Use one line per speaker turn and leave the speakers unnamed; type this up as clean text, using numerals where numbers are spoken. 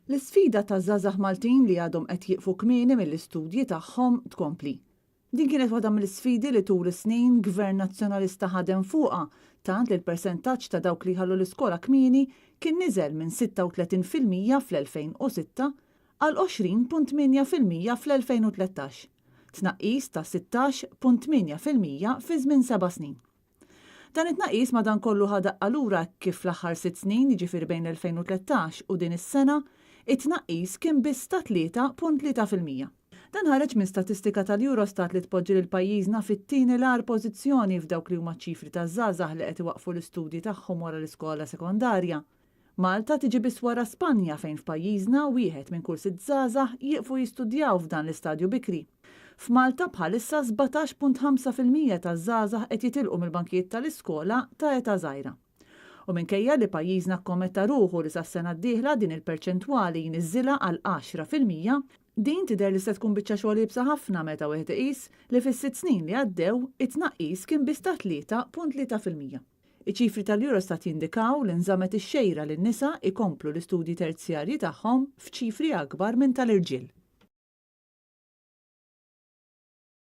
L-isfida taż-żgħażagħ Maltin li għadhom qed jieqfu kmieni mill-istudji tagħhom tkompli. Din kienet waħda mill-isfidi li tul is-snin Gvern Nazzjonalista ħadem fuqha, tant li l-persentaġġ ta' dawk li ħallu l-iskola kmieni kien niżel minn 36% fl-2006 għal 20.8% fl-2013, tnaqqis ta' 16.8% fi żmien 7 snin. Dan it-tnaqqis madankollu ħadaq lura kif fl-aħħar 6 snin, jiġifieri bejn l-2013 u din is-sena, it-tnaqqis kien biss ta' 3.3%. Dan ħareġ minn statistika tal-Eurostat li tpoġġi lil pajjiżna fit-tieni l-agħar pożizzjoni f'dawk li huma ċifri taż-żgħażagħ li qed iwaqfu l-istudji tagħhom wara l-iskola sekondarja. Malta tiġi biss wara Spanja fejn f'pajjiżna wieħed minn kull 6 żgħażagħ jieqfu jistudjaw f'dan l-istadju bikri. F'Malta bħalissa 17.5% taż-żgħażagħ qed jitilqu mill-bankijiet tal-iskola ta' età żgħira. U minkejja li pajjiżna kkommetta ruħu li sas-sena d-dieħla din il-perċentwali jniżżilha għal 10%, din tidher li se tkun biċċa xogħol jibsa ħafna meta wieħed iqis li fis-6 snin li għaddew it-tnaqqis kien biss ta' 3.3%. Iċ-ċifri tal-Eurostat jindikaw li nżammet ix-xejra lin-nisa ikomplu l-istudji terzjarji tagħhom f'ċifri akbar minn tal-irġiel.